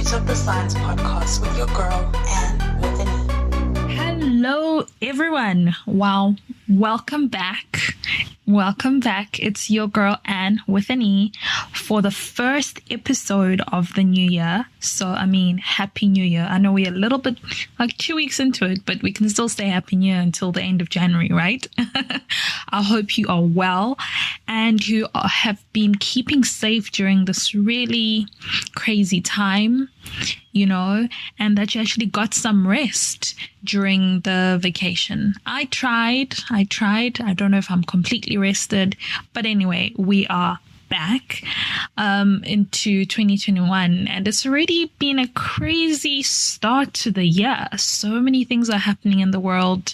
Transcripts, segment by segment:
Fruits of the Science podcast with your girl, Anne with an E. Hello, everyone. Wow. Welcome back. Welcome back. It's your girl, Anne with an E, for the first episode of the new year. So, Happy New Year. I know we're a little bit like 2 weeks into it, but we can still say Happy New Year until the end of January, right? I hope you are well and you have been keeping safe during this really crazy time, and that you actually got some rest during the vacation. I tried. I don't know if I'm completely rested, but anyway, we are back into 2021, and it's already been a crazy start to the year. So many things are happening in the world,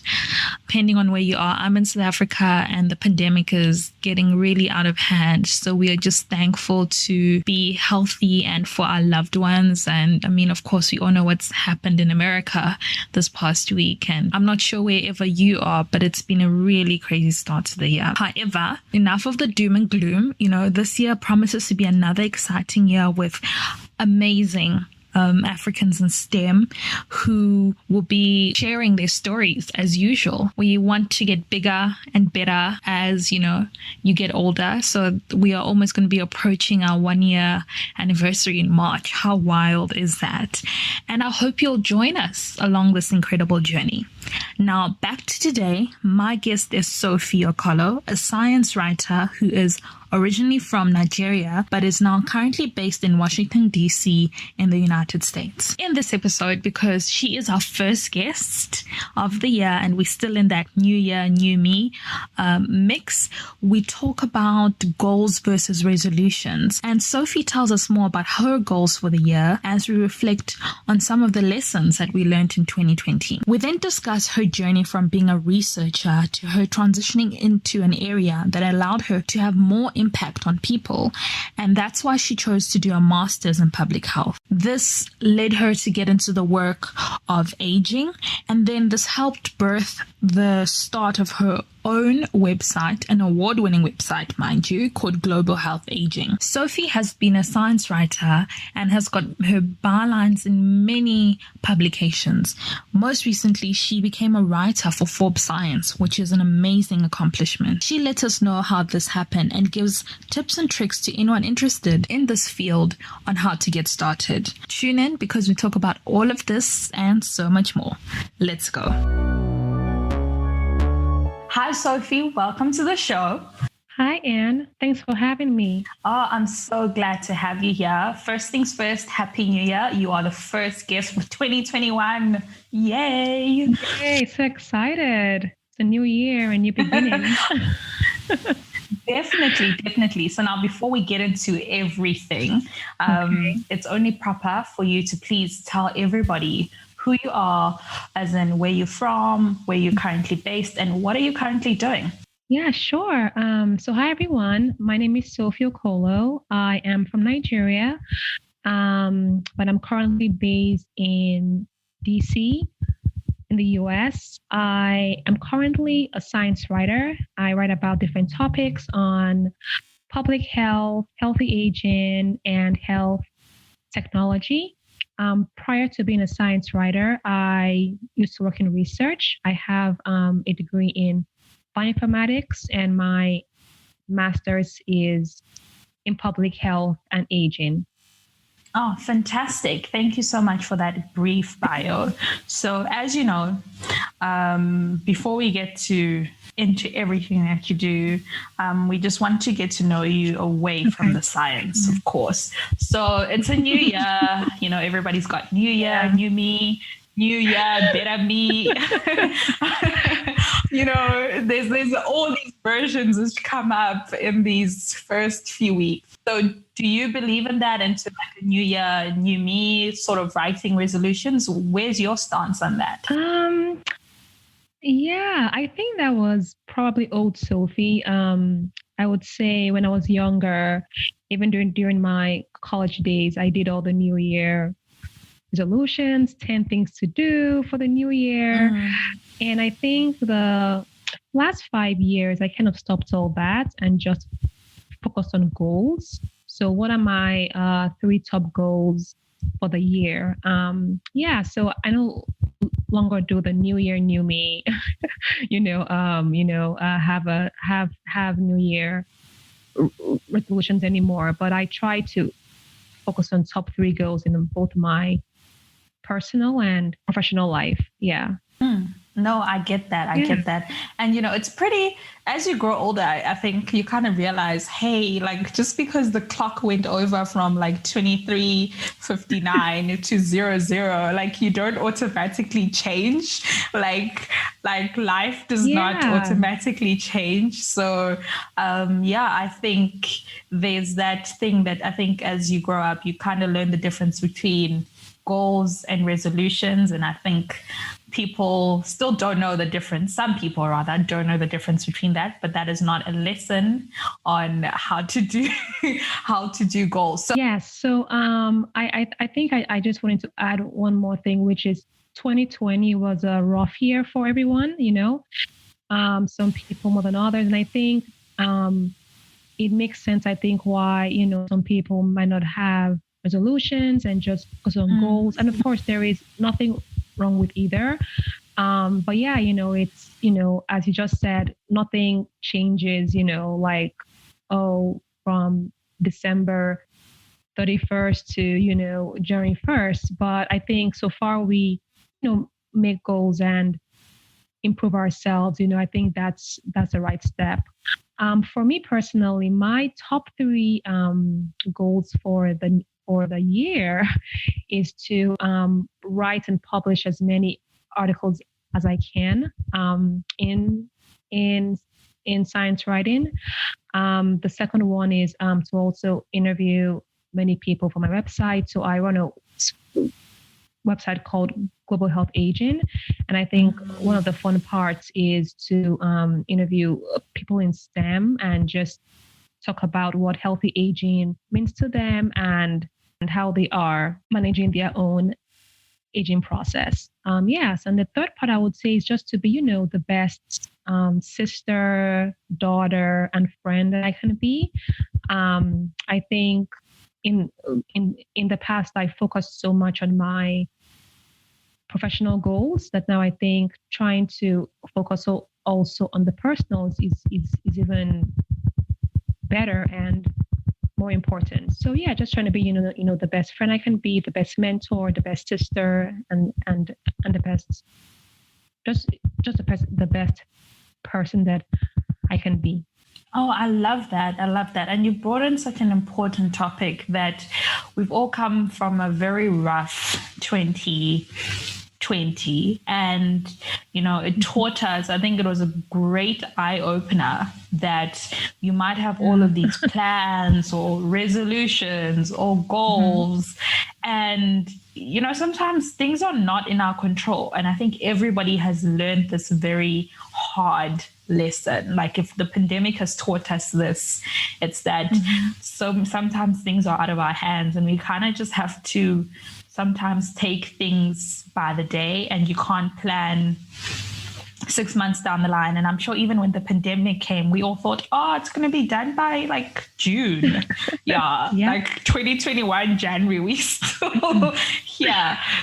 depending on where you are. I'm in South Africa, and the pandemic is getting really out of hand. So we are just thankful to be healthy and for our loved ones. And of course, we all know what's happened in America this past week, and I'm not sure wherever you are, but it's been a really crazy start to the year. However, enough of the doom and gloom. This year promises to be another exciting year with amazing Africans in STEM who will be sharing their stories as usual. We want to get bigger and better as, you get older. So we are almost going to be approaching our 1 year anniversary in March. How wild is that? And I hope you'll join us along this incredible journey. Now, back to today. My guest is Sophie Okolo, a science writer who is originally from Nigeria, but is now currently based in Washington, D.C. in the United States. In this episode, because she is our first guest of the year, and we're still in that new year, new me mix, we talk about goals versus resolutions. And Sophie tells us more about her goals for the year as we reflect on some of the lessons that we learned in 2020. We then discuss her journey from being a researcher to her transitioning into an area that allowed her to have more impact on people, and that's why she chose to do a master's in public health. This led her to get into the work of aging, and then this helped birth the start of her own website, an award-winning website, mind you, called Global Health Aging. Sophie has been a science writer and has got her bylines in many publications. Most recently, she became a writer for Forbes Science, which is an amazing accomplishment. She lets us know how this happened and gives tips and tricks to anyone interested in this field on how to get started. Tune in because we talk about all of this and so much more. Let's go. Hi, Sophie. Welcome to the show. Hi, Anne. Thanks for having me. Oh, I'm so glad to have you here. First things first, Happy New Year. You are the first guest for 2021. Yay. Yay, so excited. It's a new year and new beginnings. Definitely. So now before we get into everything, It's only proper for you to please tell everybody who you are, as in where you're from, where you're currently based, and what are you currently doing? Yeah, sure. So hi, everyone. My name is Sophie Okolo. I am from Nigeria, but I'm currently based in DC in the US. I am currently a science writer. I write about different topics on public health, healthy aging, and health technology. Prior to being a science writer, I used to work in research. I have a degree in bioinformatics, and my master's is in public health and aging. Oh, fantastic. Thank you so much for that brief bio. So as you know, before we get into everything that you do, we just want to get to know you away from the science, of course. So it's a new year, everybody's got new year, new me, new year, better me. There's all these versions which come up in these first few weeks. So do you believe in that, into like a new year, new me sort of writing resolutions? Where's your stance on that? Yeah, I think that was probably old Sophie. I would say when I was younger, even during my college days, I did all the New Year resolutions, 10 things to do for the new year. And I think the last 5 years, I kind of stopped all that and just focused on goals. So what are my 3 top goals for the year. So I no longer do the New Year, New Me, have New Year resolutions anymore. But I try to focus on top three goals in both my personal and professional life. Yeah. No, I get that. I get that. And, it's pretty, as you grow older, I think you kind of realize, hey, like just because the clock went over from like 23:59 to 00, like you don't automatically change. Like life does not automatically change. So, I think there's that thing that I think as you grow up, you kind of learn the difference between goals and resolutions. And I think people still don't know the difference. Some people rather don't know the difference between that, but that is not a lesson on how to do goals. So I think I just wanted to add one more thing, which is 2020 was a rough year for everyone, some people more than others. And I think it makes sense, I think, why, some people might not have resolutions and just focus on goals. And of course, there is nothing wrong with either. But it's, as you just said, nothing changes, from December 31st to, January 1st. But I think so far we, make goals and improve ourselves. I think that's the right step. For me personally, my top three goals for the year is to write and publish as many articles as I can in science writing. The second one is to also interview many people for my website. So I run a website called Global Health Aging, and I think one of the fun parts is to interview people in STEM and just talk about what healthy aging means to them and how they are managing their own aging process. Yes. And the third part I would say is just to be, the best sister, daughter, and friend that I can be. I think in the past, I focused so much on my professional goals that now I think trying to focus also on the personals is even better and more important. So just trying to be, the best friend I can be, the best mentor, the best sister, and the best, just the best person that I can be. Oh, I love that. And you brought in such an important topic that we've all come from a very rough 2020, and it taught us, I think it was a great eye-opener that you might have all of these plans or resolutions or goals, and sometimes things are not in our control. And I think everybody has learned this very hard lesson. Like if the pandemic has taught us this, it's that sometimes things are out of our hands, and we kind of just have to sometimes take things by the day, and you can't plan 6 months down the line. And I'm sure even when the pandemic came, we all thought, it's going to be done by like June. Like 2021 January, we still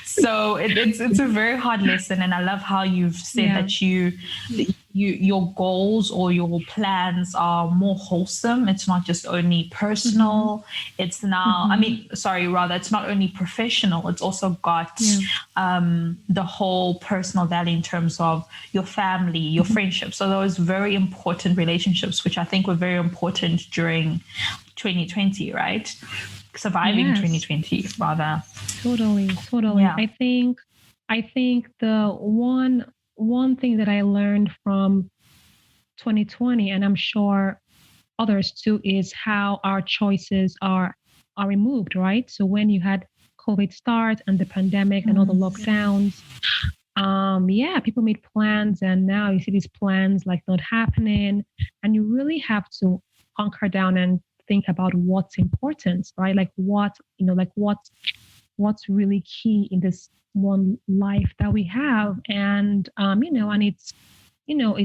So it's a very hard lesson. And I love how you've said that your goals or your plans are more wholesome. It's not just only personal. It's now, it's not only professional. It's also got the whole personal value in terms of your family, your friendships. So those very important relationships, which I think were very important during 2020, right? Surviving 2020, rather. Totally. Yeah. I think the one thing that I learned from 2020, and I'm sure others too, is how our choices are removed, right? So when you had COVID start and the pandemic and all the lockdowns, people made plans, and now you see these plans like not happening, and you really have to hunker down and think about what's important, right? Like what's really key in this one life that we have. And and it's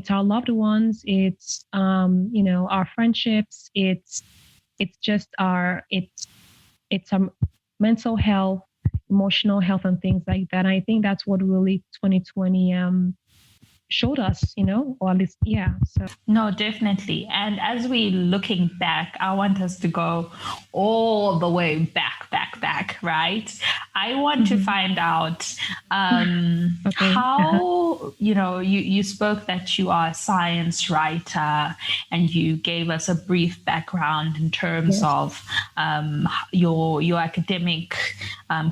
our loved ones, it's our friendships, it's just our mental health, emotional health and things like that. And I think that's what really 2020 showed us, or at least, yeah. So No, definitely. And as we looking back, I want us to go all the way back, right? I want to find out okay. how, you spoke that you are a science writer and you gave us a brief background in terms Yes. of your academic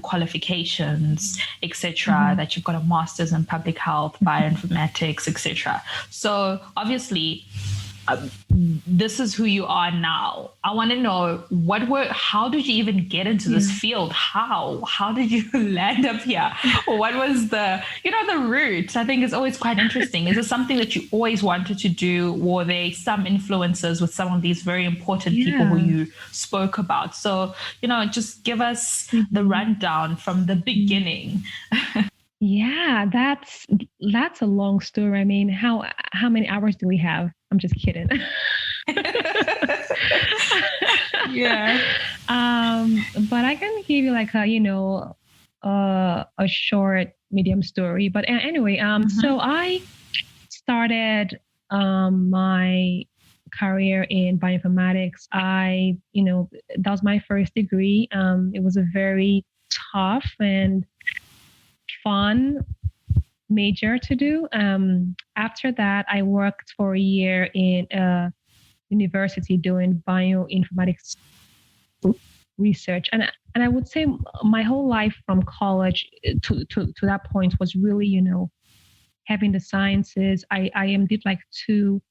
qualifications, etc., that you've got a master's in public health, bioinformatics, etc. So obviously, this is who you are now. I want to know how did you even get into this field? How did you land up here? What was the route? I think it's always quite interesting. Is it something that you always wanted to do? Were there some influences with some of these very important people who you spoke about? So, just give us the rundown from the beginning. Yeah, that's a long story. I mean, how many hours do we have? I'm just kidding. Yeah. But I can give you like a short, medium story. But anyway, so I started my career in bioinformatics. That was my first degree. It was a very tough and fun major to do. After that, I worked for a year in a university doing bioinformatics research, and I would say my whole life from college to that point was really having the sciences. I did like 2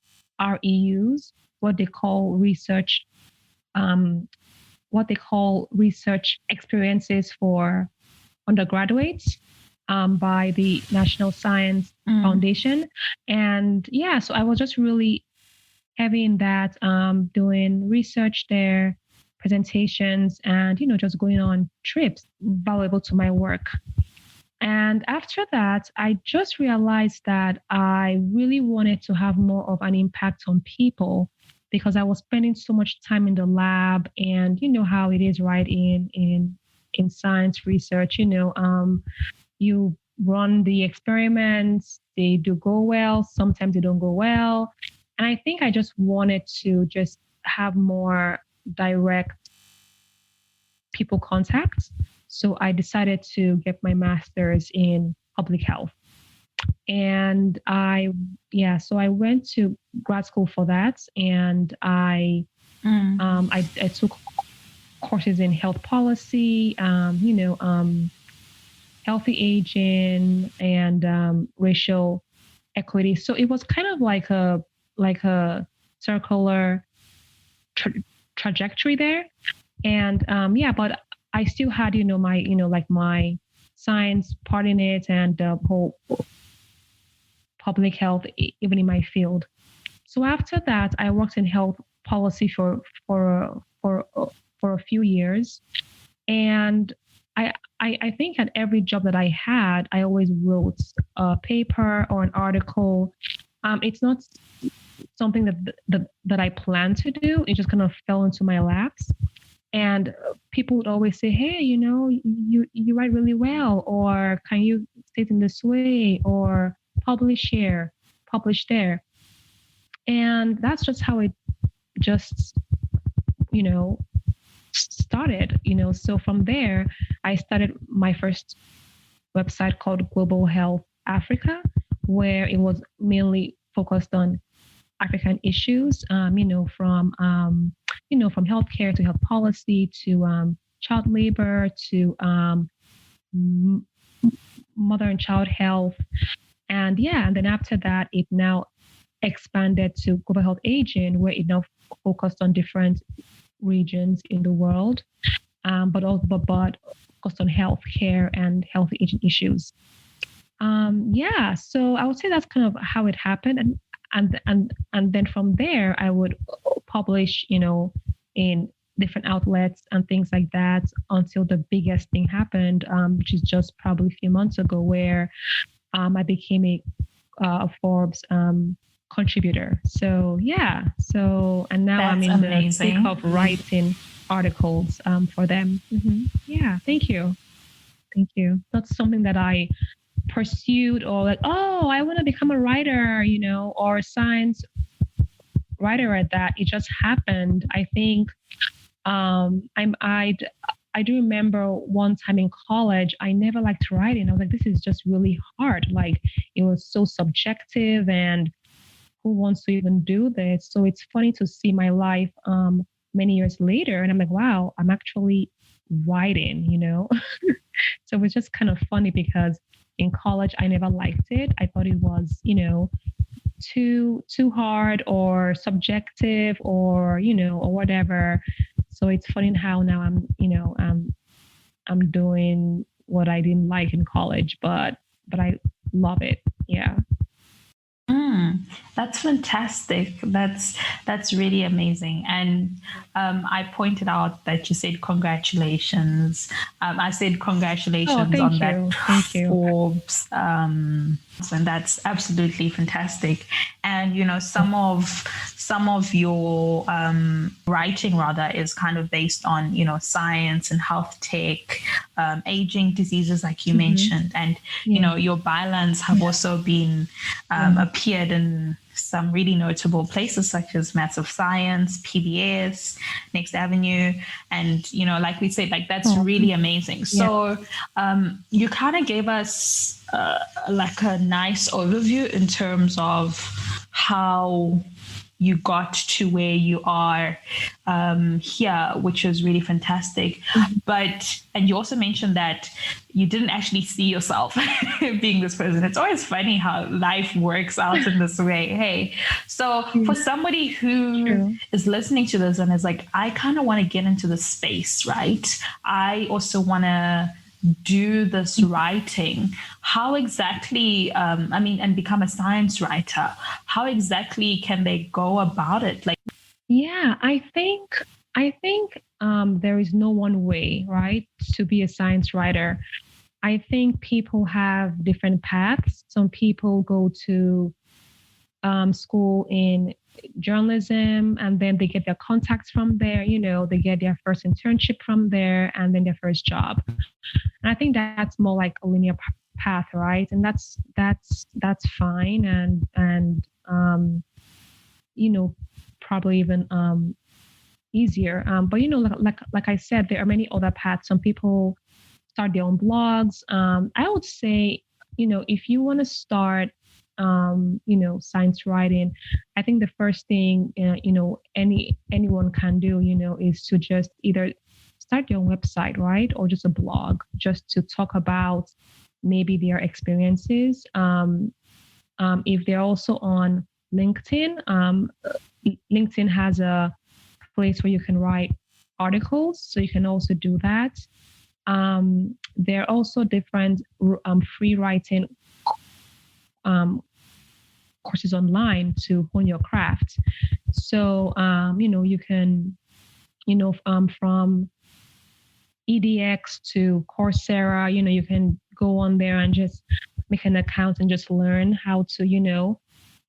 REUs, what they call research experiences for undergraduates. By the National Science Foundation. And yeah, so I was just really having that, doing research there, presentations, and, just going on trips valuable to my work. And after that, I just realized that I really wanted to have more of an impact on people because I was spending so much time in the lab, and you know how it is, right? In science research, you run the experiments, they do go well, sometimes they don't go well. And I think I just wanted to just have more direct people contact. So I decided to get my master's in public health. And so I went to grad school for that. And I took courses in health policy, healthy aging, and racial equity. So it was kind of like a circular trajectory there. And but I still had my science part in it, and the whole public health even in my field. So after that, I worked in health policy for a few years, and I think at every job that I had, I always wrote a paper or an article. It's not something that I planned to do. It just kind of fell into my laps. And people would always say, hey, you write really well, or can you say it in this way, or publish here, publish there. And that's just how it just, started, So from there, I started my first website called Global Health Africa, where it was mainly focused on African issues, from healthcare to health policy to child labor to mother and child health. And then after that, it now expanded to Global Health Aging, where it now focused on different regions in the world, but focused on healthcare and healthy aging issues. So I would say that's kind of how it happened, and then from there I would publish, in different outlets and things like that until the biggest thing happened, which is just probably a few months ago, where I became a Forbes contributor. So and now I'm in the thick of writing articles for them. Yeah, thank you. Thank you. Not something that I pursued or like, oh, I want to become a writer, or a science writer at that. It just happened. I think I do remember one time in college, I never liked writing. I was like, this is just really hard. Like it was so subjective, and who wants to even do this? So it's funny to see my life many years later, and I'm like, wow, I'm actually writing. So it was just kind of funny because in college I never liked it. I thought it was, too hard or subjective or or whatever. So it's funny how now I'm doing what I didn't like in college, but I love it. Yeah. That's fantastic. That's really amazing. And I pointed out that you said congratulations. I said congratulations thank on you. that Thank you. Forbes, and that's absolutely fantastic. And some of your writing rather is kind of based on science and health tech, aging diseases like you mentioned, and your bylines have also been appeared in some really notable places such as Maths of Science, PBS, Next Avenue, and like we said, like that's really amazing. So you kind of gave us like a nice overview in terms of how you got to where you are here, which was really fantastic. And you also mentioned that you didn't actually see yourself being this person. It's always funny how life works out in this way. Hey, so for somebody who is listening to this and is like, I kind of want to get into the space, right? I also want to do this writing. How exactly, and become a science writer, how exactly can they go about it? Like, I think there is no one way, right, to be a science writer. I think people have different paths. Some people go to school in journalism, and then they get their contacts from there. They get their first internship from there, and then their first job. And I think that's more like a linear path, right? And that's fine, and probably even easier. But like I said, there are many other paths. Some people start their own blogs. I would say, if you want to start science writing, I think the first thing anyone can do is to just either start your own website, right, or just a blog, just to talk about maybe their experiences. If they're also on LinkedIn, LinkedIn has a place where you can write articles, so you can also do that. There are also different free writing courses online to hone your craft. So, you can, from EDX to Coursera, you can go on there and just make an account and just learn how to,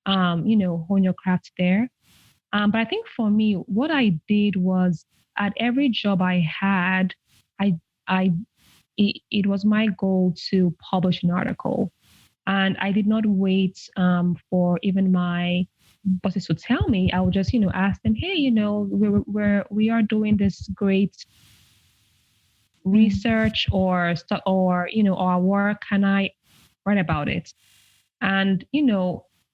hone your craft there. But I think for me, what I did was at every job I had, it was my goal to publish an article. And I did not wait for even my bosses to tell me. I would just, ask them, hey, we are doing this great research or our work. Can I write about it? And,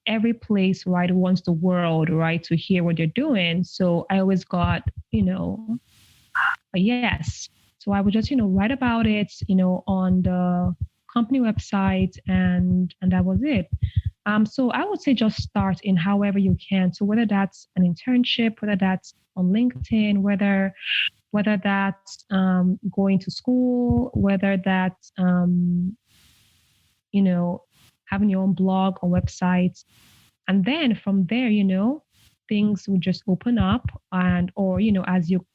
every place, right, wants the world, right, to hear what you're doing. So I always got, a yes. So I would just, write about it, on the company website, and that was it. So I would say just start in however you can. So whether that's an internship, whether that's on LinkedIn, whether that's going to school, whether that's having your own blog or website, and then from there, things will just open up, and as you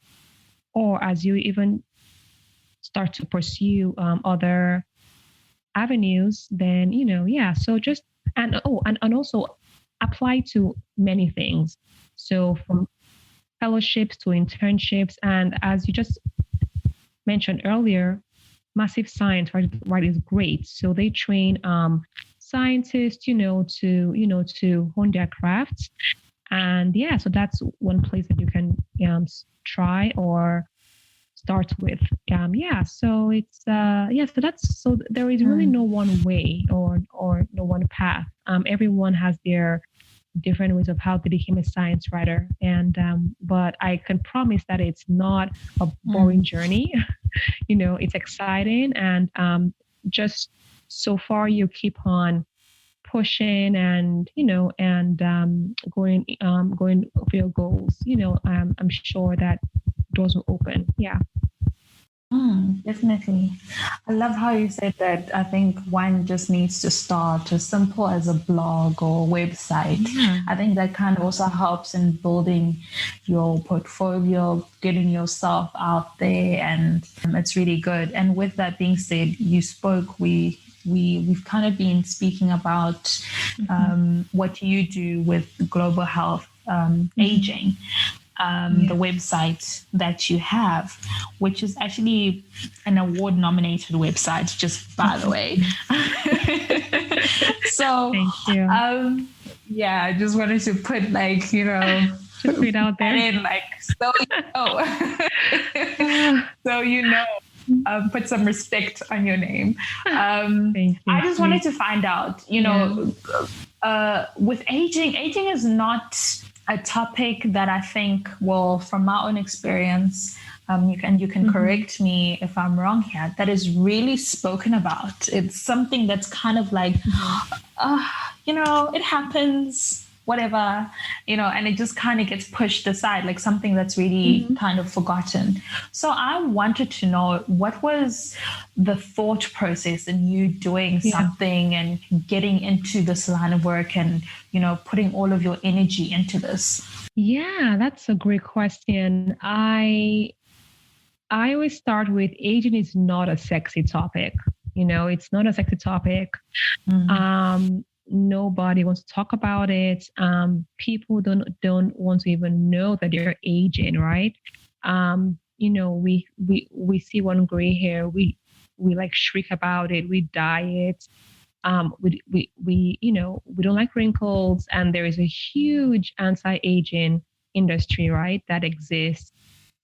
even start to pursue other avenues, then so just and also apply to many things, so from fellowships to internships. And as you just mentioned earlier, massive science, right, is great. So they train scientists, to hone their crafts. And yeah, so that's one place that you can try or start with. Yeah, so it's so that's so there is really no one way or no one path. Everyone has their different ways of how they became a science writer, and but I can promise that it's not a boring journey. It's exciting, and just so far you keep on pushing and going for your goals. I'm sure that doors will open. Yeah. Definitely. I love how you said that. I think one just needs to start as simple as a blog or a website. I think that kind of also helps in building your portfolio, getting yourself out there, and it's really good. And with that being said, you spoke, we've kind of been speaking about what you do with global health, aging. The website that you have, which is actually an award-nominated website, just by the way. So, thank you. I just wanted to put just put it out there, in, put some respect on your name. Thank you. I just wanted to find out, with aging is not a topic that I think, well, from my own experience, you can correct me if I'm wrong here, that is really spoken about. It's something that's kind of like, it happens, whatever, and it just kind of gets pushed aside, like something that's really kind of forgotten. So I wanted to know, what was the thought process in you doing something and getting into this line of work and, putting all of your energy into this? Yeah, that's a great question. I always start with aging is not a sexy topic. It's not a sexy topic. Nobody wants to talk about it. People don't want to even know that they're aging, right? We see one gray hair, we like shriek about it, we dye it. We don't like wrinkles, and there is a huge anti-aging industry, right, that exists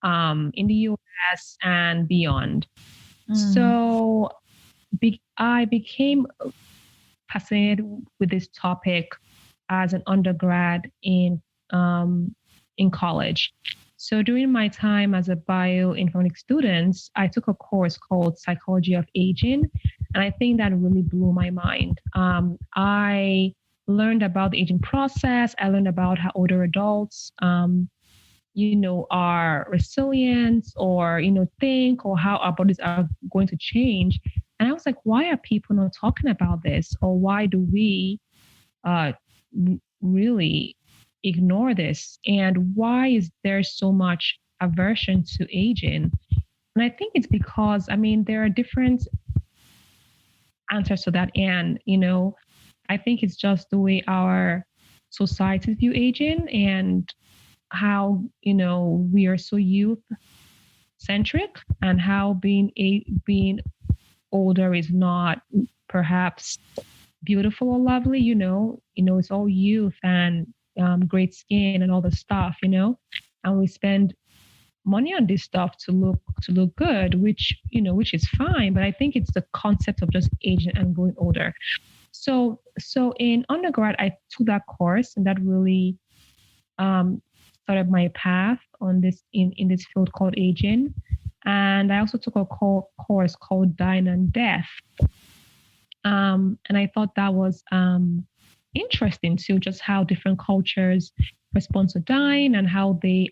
in the US and beyond. So I became fascinated with this topic as an undergrad in college. So during my time as a bioinformatics student, I took a course called Psychology of Aging, and I think that really blew my mind. I learned about the aging process. I learned about how older adults, are resilient, or think, or how our bodies are going to change. And I was like, why are people not talking about this? Or why do we really ignore this? And why is there so much aversion to aging? And I think it's because, there are different answers to that. And, I think it's just the way our societies view aging, and how, we are so youth centric, and how being older is not perhaps beautiful or lovely. It's all youth and great skin and all the stuff, and we spend money on this stuff to look good, which is fine. But I think it's the concept of just aging and growing older. So in undergrad, I took that course, and that really started my path on this in this field called aging. And I also took a course called Dying and Death. And I thought that was interesting too, just how different cultures respond to dying, and how they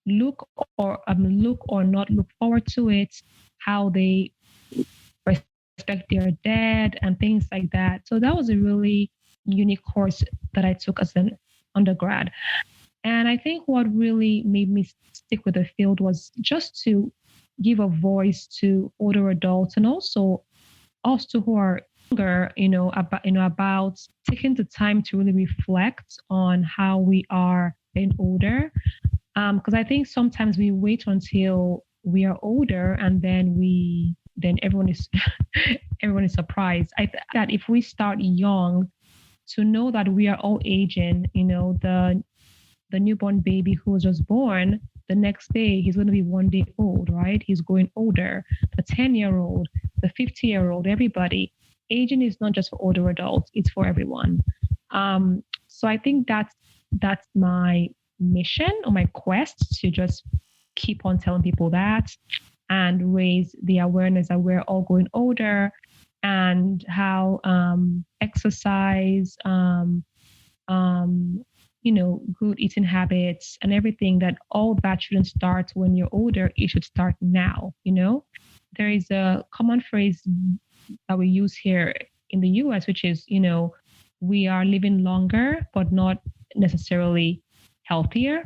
look or not look forward to it, how they respect their dead, and things like that. So that was a really unique course that I took as an undergrad. And I think what really made me stick with the field was just to give a voice to older adults, and also who are younger, about taking the time to really reflect on how we are getting older. Because I think sometimes we wait until we are older and then everyone is everyone is surprised. I think that if we start young, to know that we are all aging, the newborn baby who was just born, the next day he's going to be 1 day old, right? He's going older. The 10-year-old, the 50-year-old, everybody. Aging is not just for older adults; it's for everyone. So I think that's my mission or my quest, to just keep on telling people that and raise the awareness that we're all going older, and how exercise, good eating habits and everything, that all that shouldn't start when you're older. It should start now. There is a common phrase that we use here in the US, which is, we are living longer, but not necessarily healthier,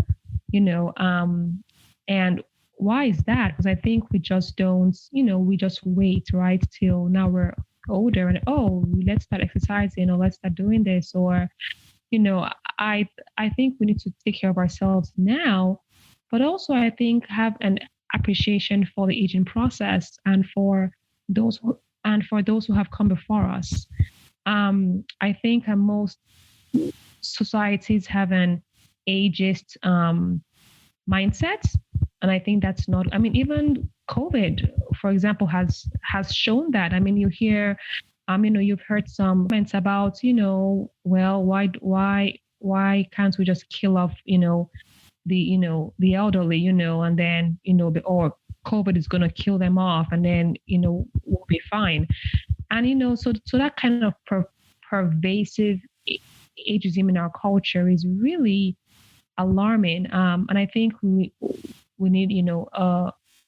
and why is that? Because I think we just don't, we just wait, right, till now we're older and, oh, let's start exercising, or let's start doing this, or, I think we need to take care of ourselves now, but also I think have an appreciation for the aging process and for those who have come before us. I think most societies have an ageist mindset, and I think that's not. I mean, even COVID, for example, has shown that. I mean, you hear, you've heard some comments about, well, why can't we just kill off, the elderly, and then, or COVID is going to kill them off, and then, we'll be fine. And, so that kind of pervasive ageism in our culture is really alarming. And I think we need,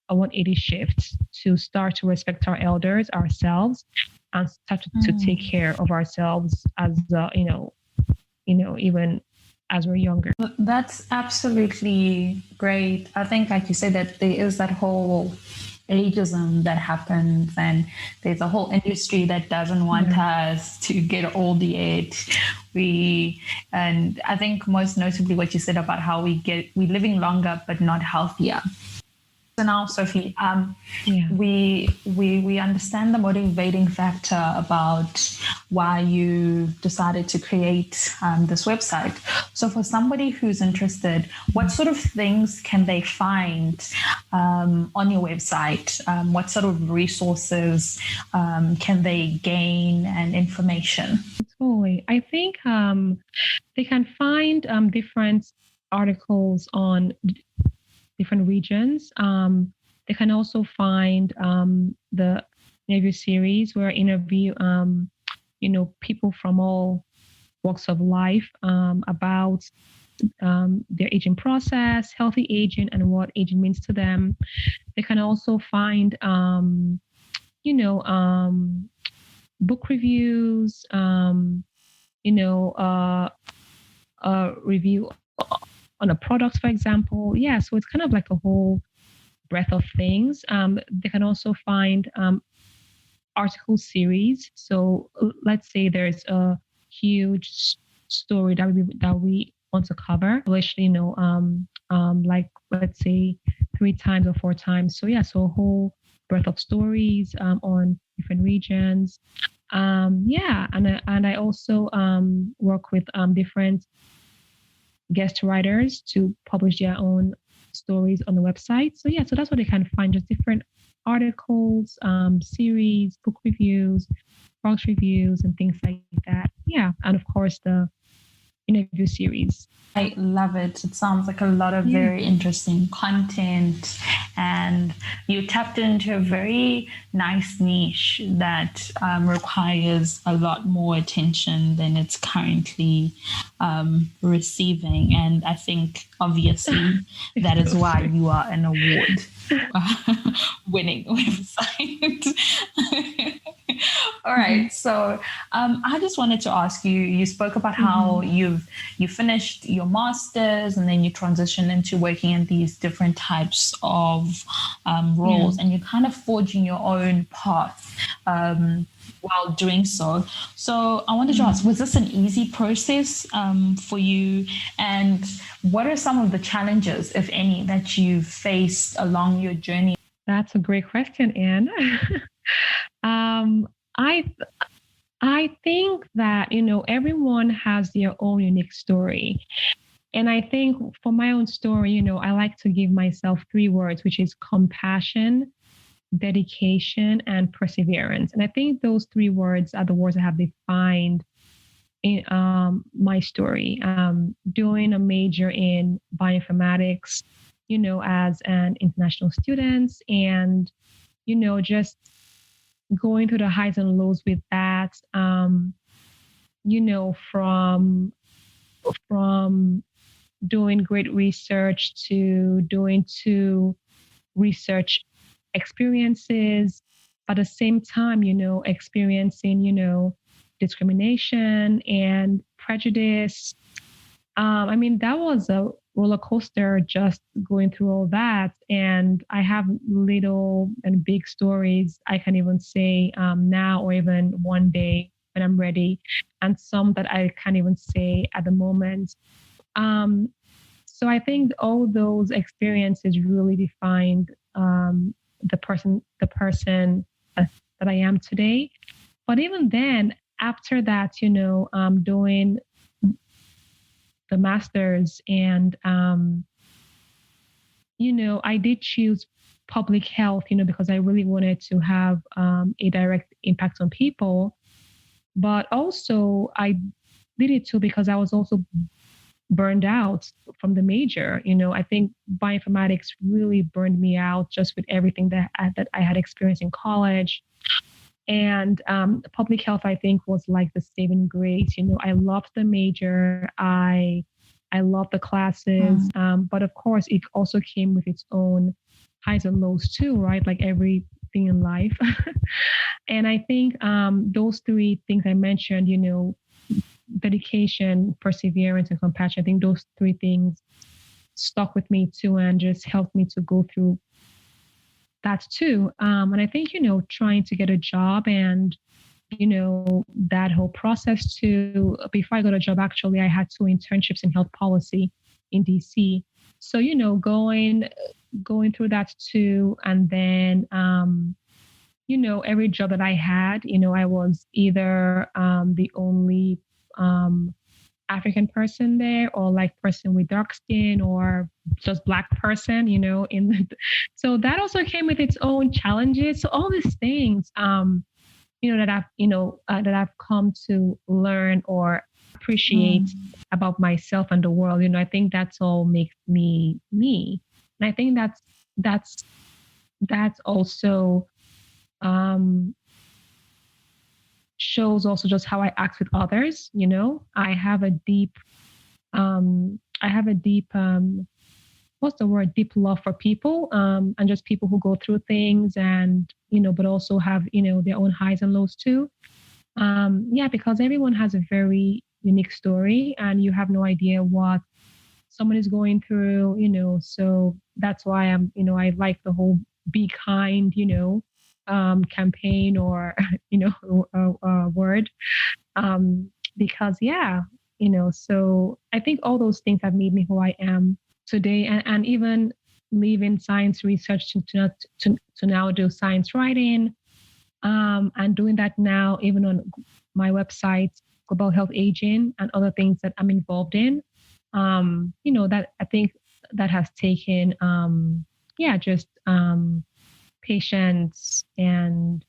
a 180 shift to start to respect our elders, ourselves, and start to take care of ourselves as, even as we're younger. That's absolutely great. I think, like you said, that there is that whole ageism that happens, and there's a whole industry that doesn't want us to get old yet. And I think most notably what you said about how we're living longer but not healthier. So now, Sophie, we understand the motivating factor about why you decided to create this website. So for somebody who's interested, what sort of things can they find on your website? What sort of resources can they gain and information? Totally. I think they can find different articles on different regions. They can also find the interview series where I interview, people from all walks of life about their aging process, healthy aging, and what aging means to them. They can also find, book reviews, review on a product, for example. Yeah, so it's kind of like a whole breadth of things. They can also find article series. So let's say there's a huge story that we want to cover. Actually, like let's say 3 times or 4 times. So yeah, so a whole breadth of stories on different regions. And I also work with different guest writers to publish their own stories on the website. So yeah, so that's what they can find, just different articles, series, book reviews, product reviews, and things like that. Yeah, and of course the interview series. I love it. It sounds like a lot of very interesting content, and you tapped into a very nice niche that requires a lot more attention than it's currently receiving. And I think obviously that is why you are an award winning website. All right. So I just wanted to ask you, you spoke about how you finished your master's and then you transitioned into working in these different types of roles, and you're kind of forging your own path while doing so. So I wanted to ask, was this an easy process for you? And what are some of the challenges, if any, that you've faced along your journey? That's a great question, Anne. um, I I think that everyone has their own unique story, and I think for my own story, I like to give myself three words, which is compassion, dedication, and perseverance. And I think those three words are the words that have defined in my story. Doing a major in bioinformatics, as an international student, and just going through the highs and lows with that. From doing great research to doing two research experiences, but at the same time, experiencing, discrimination and prejudice. That was a roller coaster just going through all that. And I have little and big stories I can even say now or even one day when I'm ready, and some that I can't even say at the moment. So I think all those experiences really defined the person that I am today. But even then, after that, doing the master's, and I did choose public health, because I really wanted to have a direct impact on people. But also, I did it too because I was also burned out from the major. I think bioinformatics really burned me out just with everything that I had experienced in college. And public health, I think, was like the saving grace. I loved the major. I loved the classes. But of course, it also came with its own highs and lows too, right? Like everything in life. And I think those three things I mentioned, dedication, perseverance, and compassion, I think those three things stuck with me too and just helped me to go through that too. And I think, trying to get a job and, that whole process too. Before I got a job, actually, I had two internships in health policy in DC. So, going through that too. And then, every job that I had, I was either the only African person there, or like person with dark skin, or just Black person, so that also came with its own challenges. So all these things, that I've come to learn or appreciate about myself and the world. I think that's all makes me me, and I think that's also shows also just how I act with others. I have a deep what's the word? Deep love for people, and just people who go through things, and but also have their own highs and lows too. Because everyone has a very unique story, and you have no idea what someone is going through. So that's why I like the whole "be kind," campaign, or word, because so I think all those things have made me who I am today, and even leaving science research to now do science writing, and doing that now even on my website, Global Health Aging, and other things that I'm involved in. That I think that has taken just patience and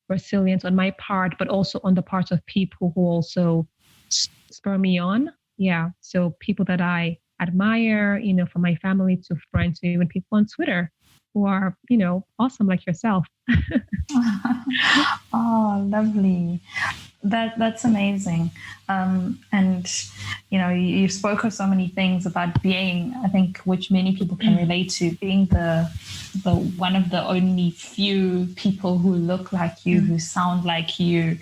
resilience on my part, but also on the parts of people who also spur me on. Yeah. So people that I admire, from my family to friends to even people on Twitter who are, awesome like yourself. Oh, lovely. That's amazing. And you spoke of so many things about being, I think, which many people can relate to, being the the one of the only few people who look like you, who sound like you,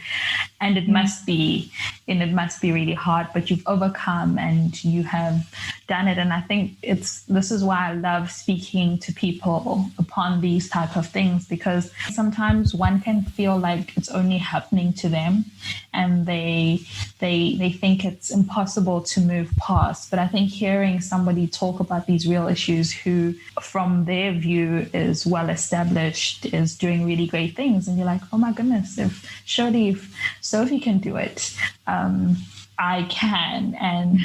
and it must be really hard, but you've overcome and you have done it. And I think this is why I love speaking to people upon these type of things, because sometimes one can feel like it's only happening to them and they think it's impossible to move past. But I think hearing somebody talk about these real issues who from their view is well established, is doing really great things, and you're like, oh my goodness, if Sophie can do it, I can. And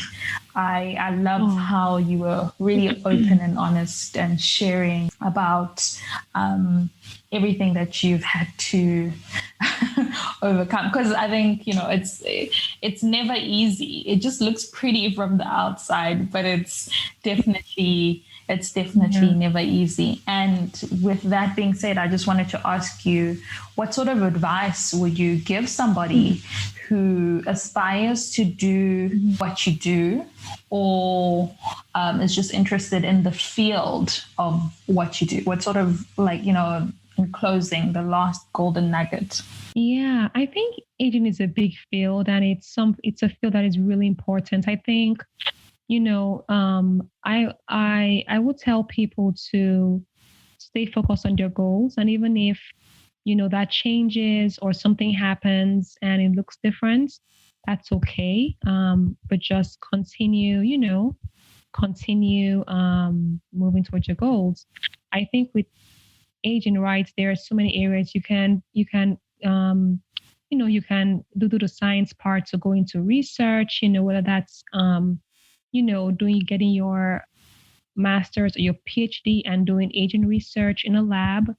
I love how you were really open and honest and sharing about everything that you've had to overcome. Because I think, it's never easy. It just looks pretty from the outside, but it's definitely never easy. And with that being said, I just wanted to ask you, what sort of advice would you give somebody who aspires to do what you do, or is just interested in the field of what you do? What sort of, in closing, the last golden nugget? Yeah, I think aging is a big field, and it's a field that is really important. I think, I would tell people to stay focused on their goals, and even if that changes or something happens and it looks different, that's okay. But just continue moving towards your goals. I think with aging, right, there are so many areas you can you can do the science part, so go into research, whether that's getting your master's or your PhD and doing aging research in a lab.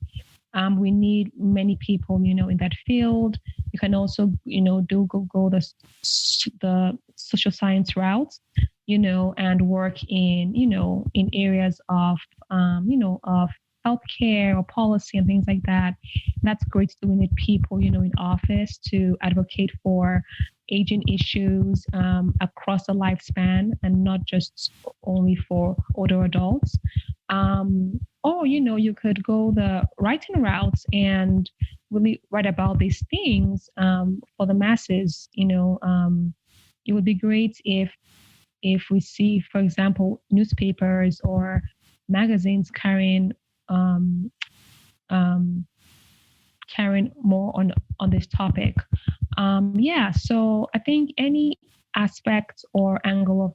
We need many people, in that field. You can also, go the social science route, and work in areas of, of healthcare or policy and things like that. That's great to do with people, in office to advocate for aging issues across the lifespan, and not just only for older adults. Or, you could go the writing route and really write about these things for the masses. It would be great if we see, for example, newspapers or magazines carrying more on this topic. So I think any aspect or angle of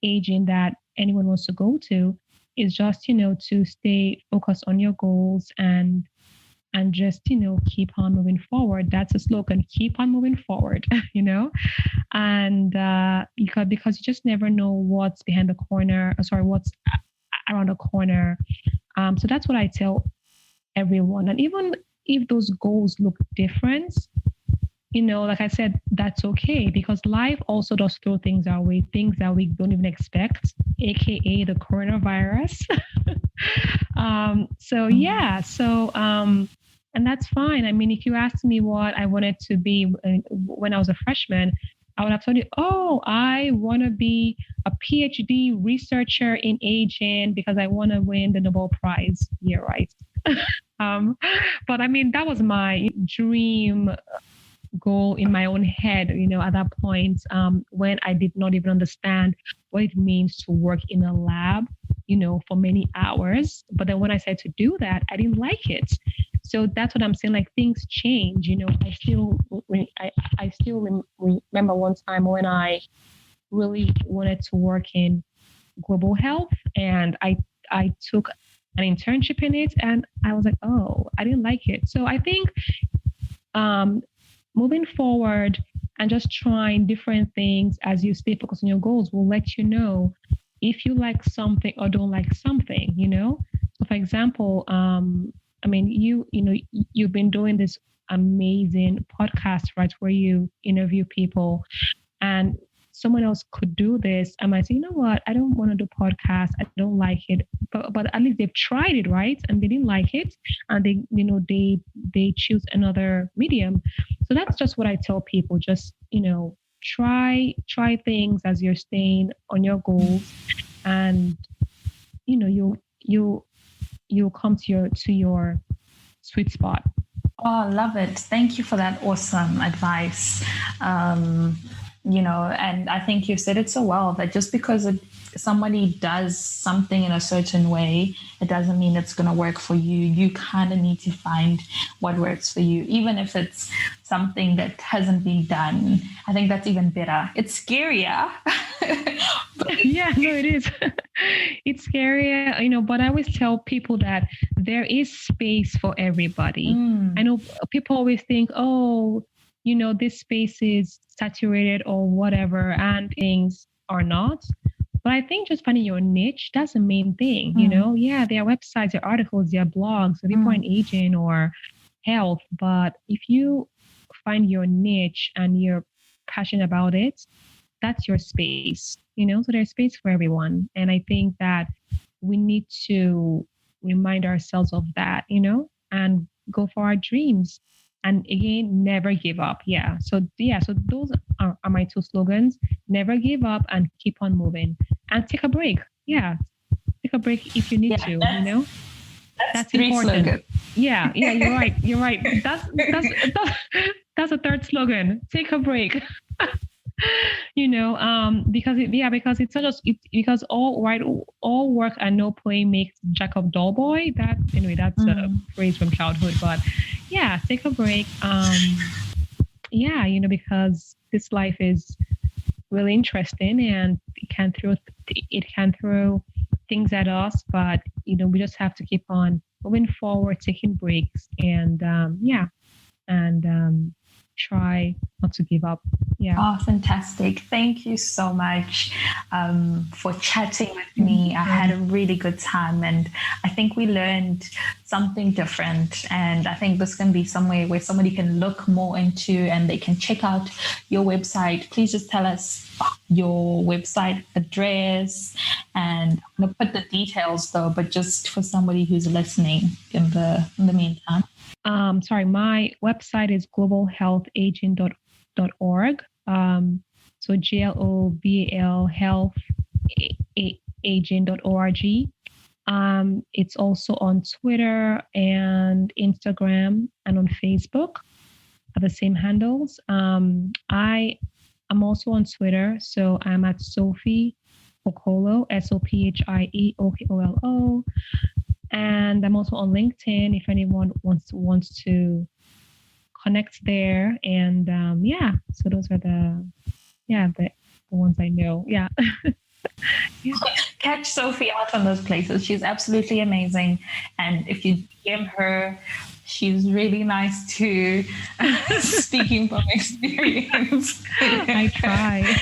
aging that anyone wants to go to is just, to stay focused on your goals and just, keep on moving forward. That's a slogan, keep on moving forward, and because you just never know what's behind the corner, what's around the corner. So that's what I tell everyone. And even if those goals look different, like I said, that's okay, because life also does throw things our way, things that we don't even expect, aka the coronavirus. And that's fine. I mean, if you asked me what I wanted to be when I was a freshman, I would have told you, I want to be a PhD researcher in aging because I want to win the Nobel Prize. Yeah, right. But I mean, that was my dream goal in my own head, at that point, when I did not even understand what it means to work in a lab, for many hours. But then when I said to do that, I didn't like it. So that's what I'm saying. Like, things change, I still remember one time when I really wanted to work in global health, and I took an internship in it, and I was like, I didn't like it. So I think, moving forward and just trying different things as you stay focused on your goals will let you know if you like something or don't like something, So for example, you've been doing this amazing podcast, right, where you interview people, and someone else could do this. I might say, you know what, I don't want to do podcast. I don't like it. But at least they've tried it, right? And they didn't like it. And they choose another medium. So that's just what I tell people. Just, try things as you're staying on your goals. And, you'll you'll come to your sweet spot. Oh, love it. Thank you for that awesome advice. And I think you said it so well that just because somebody does something in a certain way, it doesn't mean it's going to work for you. You kind of need to find what works for you, even if it's something that hasn't been done. I think that's even better. It's scarier. Yeah, no, it is. It's scarier, but I always tell people that there is space for everybody. I know people always think, oh, this space is saturated or whatever, and things are not. But I think just finding your niche, that's the main thing, Yeah, there are websites, there are articles, there are blogs, so people in aging or health. But if you find your niche and you're passionate about it, that's your space, so there's space for everyone. And I think that we need to remind ourselves of that, and go for our dreams. And again, never give up. So those are my two slogans: never give up and keep on moving, and take a break. Take a break if you need to. That's important. Slogans. Yeah, you're right. That's a third slogan. Take a break. Because it's not just because all work and no play makes Jack of dull boy. That's a phrase from childhood. But yeah, take a break. Because this life is really interesting and it can throw things at us, but we just have to keep on moving forward, taking breaks, and try not to give up. Yeah. Oh, fantastic. Thank you so much for chatting with me. I had a really good time, and I think we learned something different. And I think this can be somewhere where somebody can look more into and they can check out your website. Please just tell us your website address, and I'm going to put the details though, but just for somebody who's listening in the meantime. My website is globalhealthaging.org. So GLOBAL healthaging.org. It's also on Twitter and Instagram and on Facebook at the same handles. I'm also on Twitter, so I'm at Sophie Okolo, SOPHIE OKOLO. And I'm also on LinkedIn if anyone wants to connect there. And so those are the ones I know. Yeah. Catch Sophie out on those places. She's absolutely amazing. And if you DM her, she's really nice too. Speaking from experience. I try.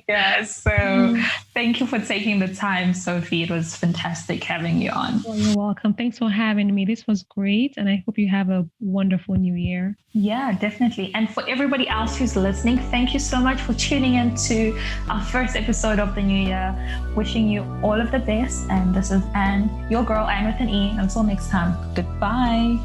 Yeah, so thank you for taking the time, Sophie. It was fantastic having you on. Well, you're welcome. Thanks for having me. This was great, and I hope you have a wonderful new year. Yeah, definitely. And for everybody else who's listening, thank you so much for tuning in to our first episode of the new year. Wishing you all of the best. And this is Anne, your girl, Anne with an E. Until next time, goodbye.